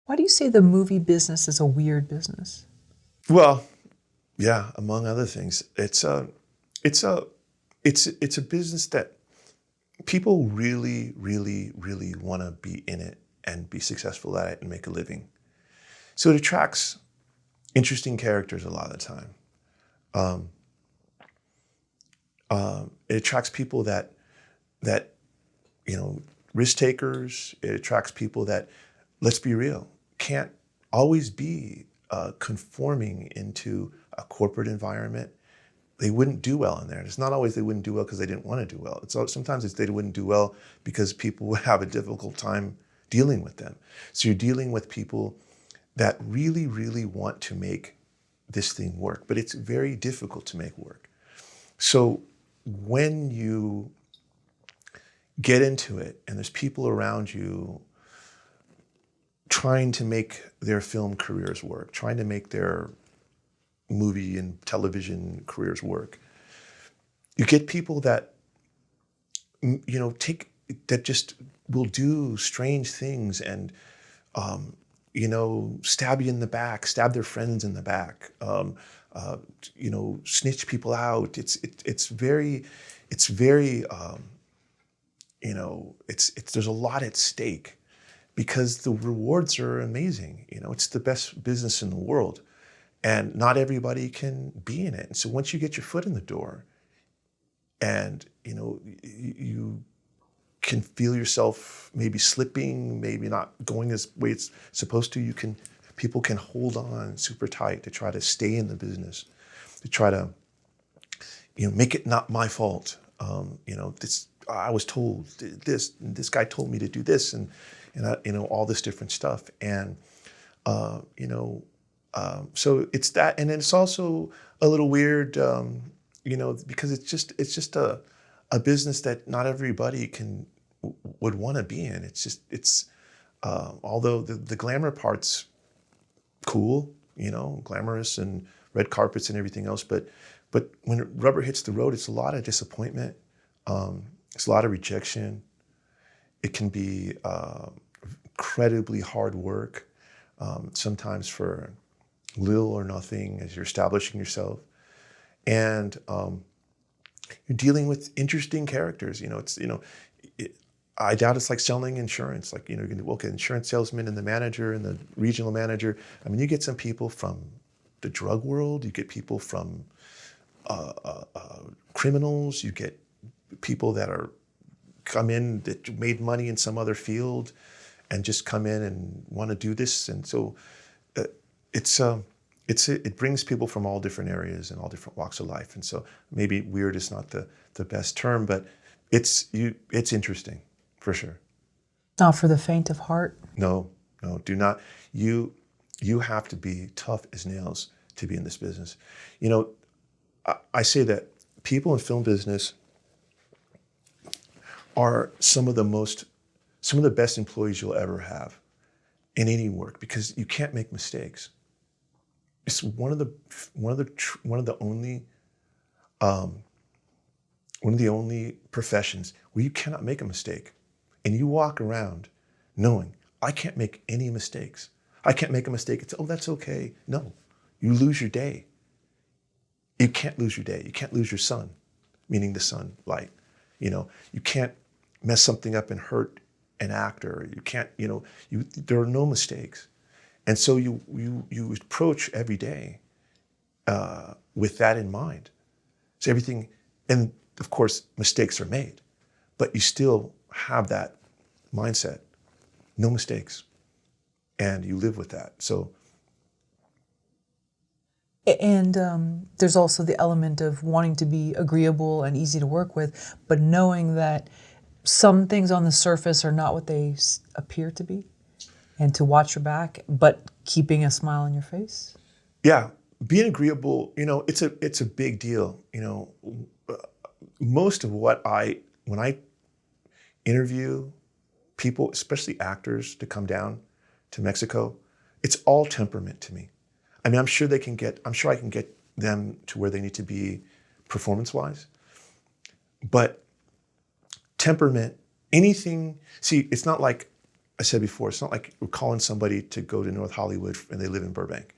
Why do you say the movie business is a weird business? Well, yeah, among other things, it's a business that people really, really, really want to be in it and be successful at it and make a living. So it attracts interesting characters a lot of the time. Um, it attracts people that risk takers. It attracts people that, let's be real, can't always be conforming into a corporate environment. They wouldn't do well in there. And it's not always they wouldn't do well because they didn't want to do well. Sometimes it's they wouldn't do well because people would have a difficult time dealing with them. So you're dealing with people that really, really want to make this thing work, but it's very difficult to make work. So when you get into it and there's people around you trying to make their film careers work, trying to make their movie and television careers work, you get people that just will do strange things and stab you in the back, stab their friends in the back, snitch people out. There's a lot at stake because the rewards are amazing. It's the best business in the world, and not everybody can be in it. And so once you get your foot in the door, and you can feel yourself maybe slipping, maybe not going as way it's supposed to, people can hold on super tight to try to stay in the business, to try to, make it not my fault. This I was told this, and this guy told me to do this, and all this different stuff, and so it's that, and then it's also a little weird, because it's just a business that not everybody would want to be in. Although the glamour part's cool, glamorous and red carpets and everything else, but when rubber hits the road, it's a lot of disappointment. It's a lot of rejection. It can be incredibly hard work, sometimes for little or nothing as you're establishing yourself. And you're dealing with interesting characters. I doubt it's like selling insurance. Like, you're going to look at insurance salesman and the manager and the regional manager. I mean, you get some people from the drug world. You get people from criminals. You get people that come in that made money in some other field and just come in and want to do this. And so it brings people from all different areas and all different walks of life. And so maybe weird is not the best term, but it's interesting for sure. Not for the faint of heart. No, do not. You have to be tough as nails to be in this business. I say that people in film business are some of the best employees you'll ever have in any work, because you can't make mistakes. It's one of the only professions where you cannot make a mistake, and you walk around knowing I can't make any mistakes. I can't make a mistake. That's okay. No, you lose your day. You can't lose your day. You can't lose your sun, meaning the sunlight. You can't mess something up and hurt an actor. You can't. There are no mistakes. And so you approach every day with that in mind. So everything, and of course mistakes are made, but you still have that mindset, no mistakes, and you live with that. So. And there's also the element of wanting to be agreeable and easy to work with, but knowing that some things on the surface are not what they appear to be. And to watch your back, but keeping a smile on your face? Yeah, being agreeable, it's a big deal. Most of when I interview people, especially actors, to come down to Mexico, it's all temperament to me. I mean, I'm sure I can get them to where they need to be performance-wise, but temperament, anything, see, it's not like I said before, it's not like we're calling somebody to go to North Hollywood and they live in Burbank.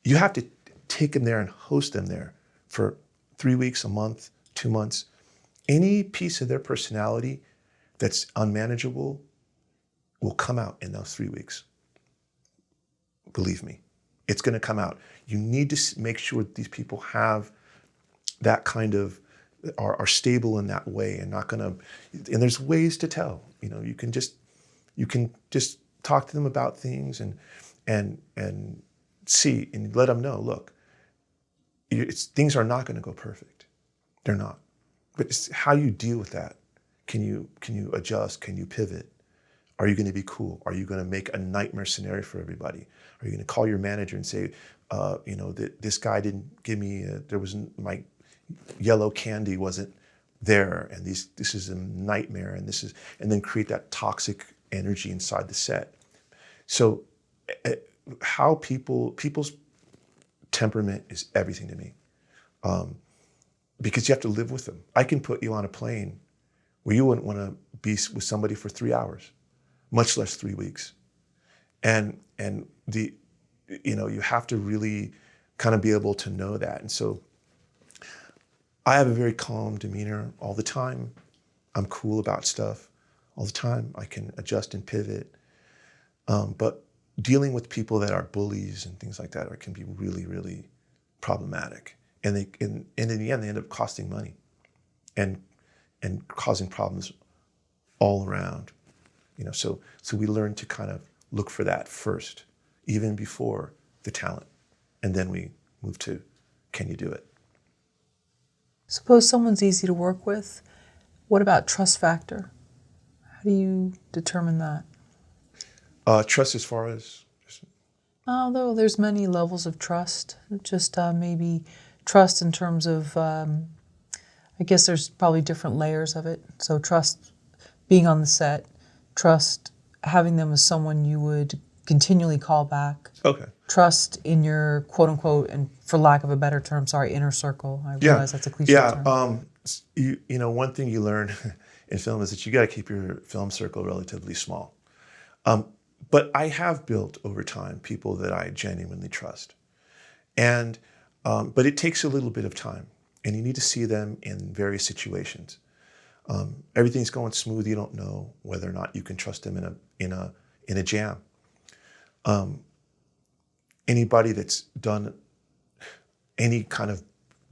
You have to take them there and host them there for 3 weeks, a month, 2 months. Any piece of their personality that's unmanageable will come out in those 3 weeks. Believe me, it's going to come out. You need to make sure that these people have that kind of, are stable in that way and not going to, and there's ways to tell. You know, you can just talk to them about things and see and let them know, look, things are not going to go perfect. They're not. But it's how you deal with that. Can you adjust? Can you pivot? Are you going to be cool? Are you going to make a nightmare scenario for everybody? Are you going to call your manager and say, you know, that this guy didn't give me, my yellow candy wasn't there, and this is a nightmare, and then create that toxic energy inside the set. So how people's temperament is everything to me, because you have to live with them. I can put you on a plane where you wouldn't want to be with somebody for 3 hours, much less 3 weeks, and you have to really kind of be able to know that. And so I have a very calm demeanor all the time. I'm cool about stuff all the time. I can adjust and pivot. But dealing with people that are bullies and things like that can be really, really problematic. And in the end, they end up costing money and causing problems all around. You know, so we learn to kind of look for that first, even before the talent. And then we move to, can you do it? Suppose someone's easy to work with. What about trust factor? How do you determine that? Trust as far as? Although there's many levels of trust, just maybe trust in terms of, I guess there's probably different layers of it. So trust being on the set, trust having them as someone you would continually call back. Okay. Trust in your quote unquote, and for lack of a better term, inner circle. I realize that's a cliche term. You know, one thing you learn in film is that you got to keep your film circle relatively small. But I have built over time people that I genuinely trust, and but it takes a little bit of time, and you need to see them in various situations. Everything's going smooth. You don't know whether or not you can trust them in a jam. Anybody that's done any kind of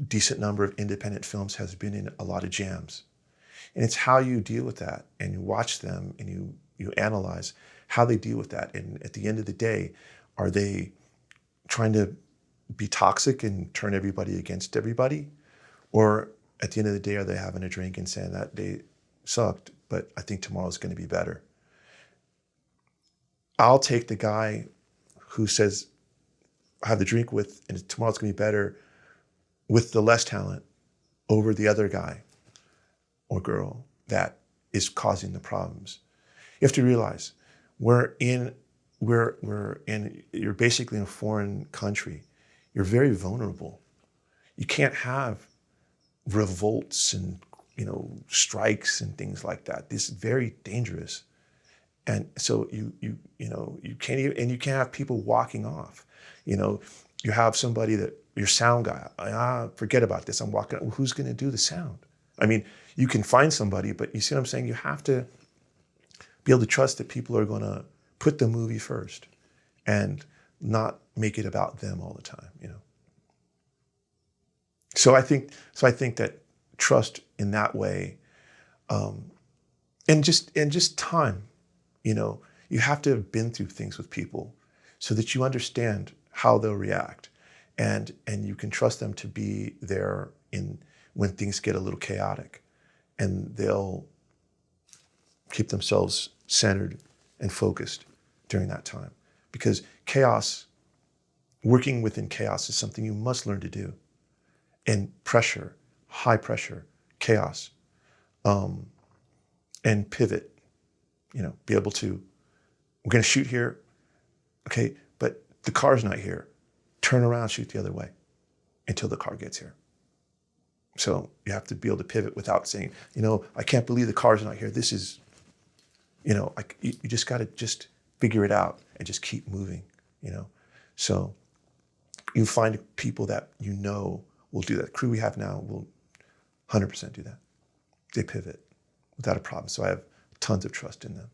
decent number of independent films has been in a lot of jams. And it's how you deal with that, and you watch them and you analyze how they deal with that. And at the end of the day, are they trying to be toxic and turn everybody against everybody? Or at the end of the day, are they having a drink and saying that day sucked, but I think tomorrow's going to be better? I'll take the guy who says, I have the drink with, and tomorrow's going to be better with the less talent over the other guy or girl that is causing the problems. You have to realize you're basically in a foreign country. You're very vulnerable. You can't have revolts and, you know, strikes and things like that. This is very dangerous. And so you can't even, and you can't have people walking off. You know, you have somebody that, your sound guy, forget about this, I'm walking, well, who's going to do the sound? I mean, you can find somebody, but you see what I'm saying? You have to be able to trust that people are going to put the movie first and not make it about them all the time, you know? So I think that trust in that way, and just time, you know, you have to have been through things with people so that you understand how they'll react, and you can trust them to be there when things get a little chaotic, and they'll keep themselves centered and focused during that time. Because working within chaos is something you must learn to do. And pressure, high pressure, chaos, and pivot, you know, be able to, we're going to shoot here, okay, but the car's not here. Turn around, shoot the other way until the car gets here. So you have to be able to pivot without saying, you know, I can't believe the car's not here. This is You know, like you just got to just figure it out and just keep moving, you know. So you find people that you know will do that. The crew we have now will 100% do that. They pivot without a problem. So I have tons of trust in them.